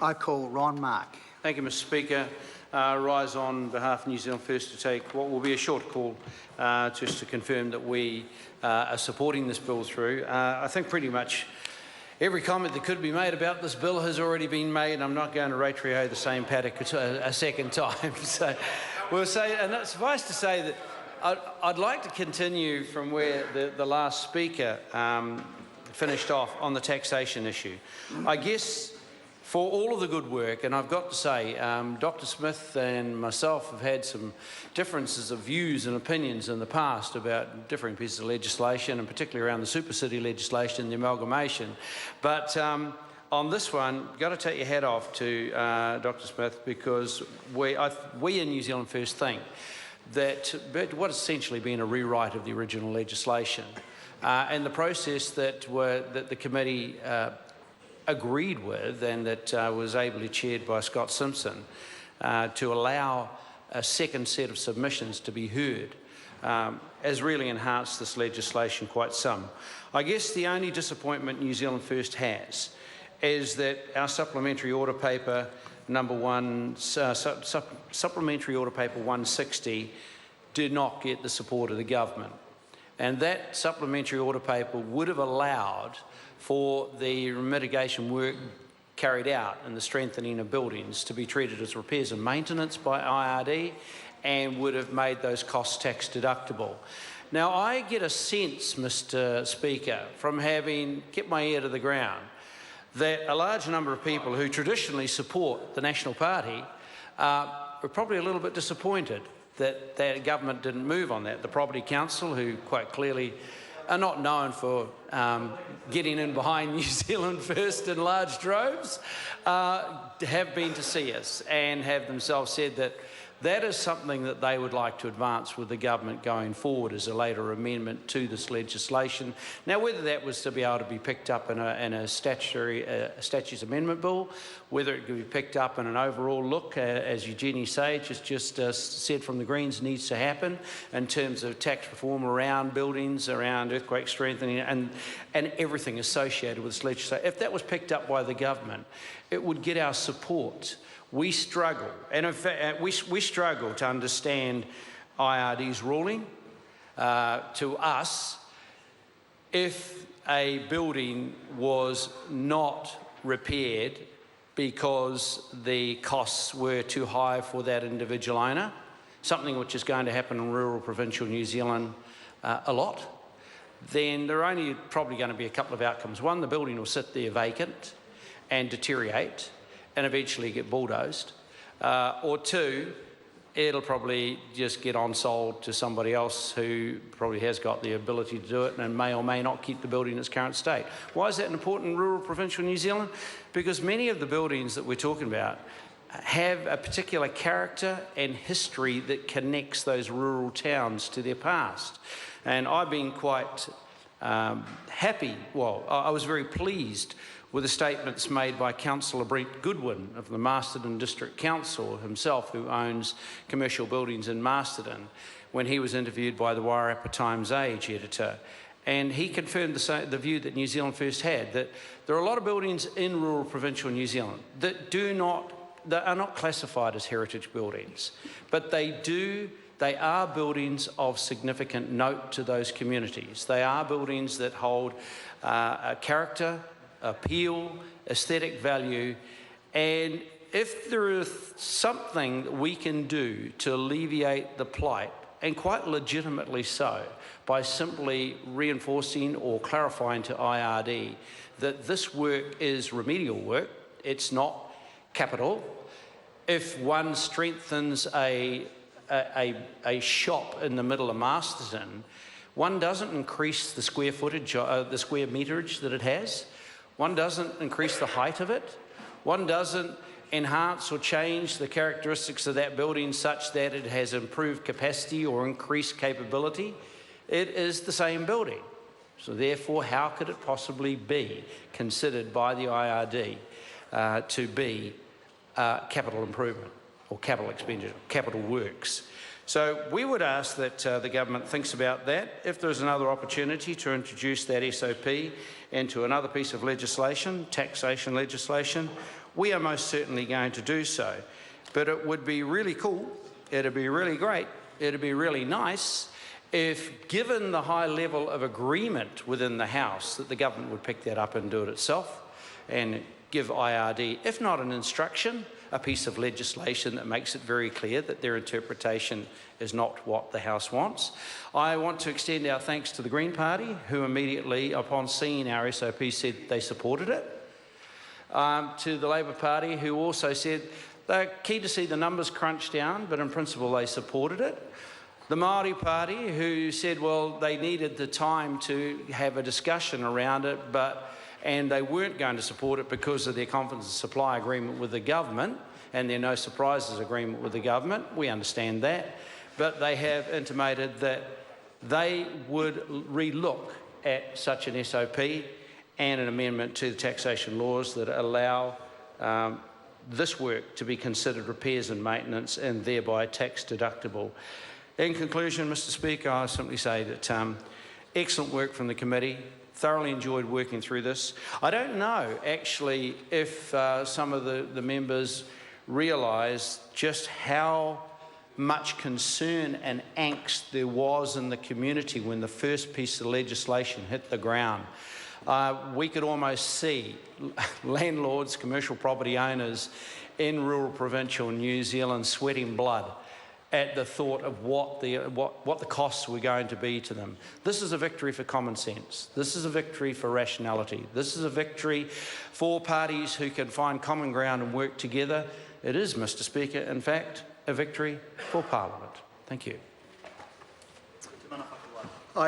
I call Ron Mark. Thank you, Mr Speaker. Rise on behalf of New Zealand First to take what will be a short call just to confirm that we are supporting this bill through. I think pretty much every comment that could be made about this bill has already been made, and I'm not going to retrio the same paddock a second time. So we'll say, and suffice to say that I'd like to continue from where the last speaker finished off on the taxation issue. I guess for all of the good work, and I've got to say, Dr Smith and myself have had some differences of views and opinions in the past about different pieces of legislation, and particularly around the super city legislation, the amalgamation. But on this one, you've got to take your hat off to Dr Smith, because we in New Zealand First think that what has essentially been a rewrite of the original legislation and the process that the committee agreed with, and that was ably chaired by Scott Simpson, to allow a second set of submissions to be heard, has really enhanced this legislation quite some. I guess the only disappointment New Zealand First has is that our supplementary order paper number one, supplementary order paper 160 did not get the support of the government. And that supplementary order paper would have allowed for the mitigation work carried out and the strengthening of buildings to be treated as repairs and maintenance by IRD, and would have made those costs tax deductible. Now, I get a sense, Mr Speaker, from having kept my ear to the ground, that a large number of people who traditionally support the National Party were probably a little bit disappointed that the government didn't move on that. The Property Council, who quite clearly are not known for getting in behind New Zealand First in large droves, have been to see us and have themselves said that that is something that they would like to advance with the government going forward as a later amendment to this legislation. Now, whether that was to be able to be picked up in a statutes amendment bill, whether it could be picked up in an overall look, as Eugenie Sage has just said from the Greens needs to happen, in terms of tax reform around buildings, around earthquake strengthening, and everything associated with this legislation. If that was picked up by the government, it would get our support. We struggle, and in fact, we struggle to understand IRD's ruling. To us, if a building was not repaired because the costs were too high for that individual owner, something which is going to happen in rural provincial New Zealand a lot, then there are only probably going to be a couple of outcomes. One, the building will sit there vacant and deteriorate and eventually get bulldozed, or two, it'll probably just get on sold to somebody else who probably has got the ability to do it and may or may not keep the building in its current state. Why is that important in rural provincial New Zealand? Because many of the buildings that we're talking about have a particular character and history that connects those rural towns to their past. And I've been quite happy, well, I was very pleased with the statements made by Councillor Brent Goodwin of the Masterton District Council himself, who owns commercial buildings in Masterton, when he was interviewed by the Wairarapa Times Age editor. And he confirmed the view that New Zealand First had, that there are a lot of buildings in rural provincial New Zealand that are not classified as heritage buildings, but they are buildings of significant note to those communities. They are buildings that hold a character, appeal, aesthetic value, and if there is something that we can do to alleviate the plight, and quite legitimately so, by simply reinforcing or clarifying to IRD that this work is remedial work, it's not capital. If one strengthens a shop in the middle of Masterton, one doesn't increase the square footage, the square meterage that it has. One doesn't increase the height of it. One doesn't enhance or change the characteristics of that building such that it has improved capacity or increased capability. It is the same building. So therefore, how could it possibly be considered by the IRD to be capital improvement or capital expenditure, capital works? So we would ask that the government thinks about that. If there's another opportunity to introduce that SOP into another piece of legislation, taxation legislation, we are most certainly going to do so. But it would be really cool, it'd be really great, it'd be really nice if, given the high level of agreement within the House, that the government would pick that up and do it itself and give IRD, if not an instruction, a piece of legislation that makes it very clear that their interpretation is not what the House wants. I want to extend our thanks to the Green Party, who immediately, upon seeing our SOP, said they supported it. To the Labor Party, who also said they're keen to see the numbers crunched down, but in principle they supported it. The Māori Party, who said, well, they needed the time to have a discussion around it, and they weren't going to support it because of their confidence supply agreement with the government and their no surprises agreement with the government. We understand that. But they have intimated that they would re-look at such an SOP and an amendment to the taxation laws that allow this work to be considered repairs and maintenance and thereby tax deductible. In conclusion, Mr Speaker, I simply say that excellent work from the committee. Thoroughly enjoyed working through this. I don't know, actually, if some of the members realise just how much concern and angst there was in the community when the first piece of legislation hit the ground. We could almost see landlords, commercial property owners in rural provincial New Zealand sweating blood at the thought of what the costs were going to be to them. This is a victory for common sense. This is a victory for rationality. This is a victory for parties who can find common ground and work together. It is, Mr Speaker, in fact, a victory for Parliament. Thank you.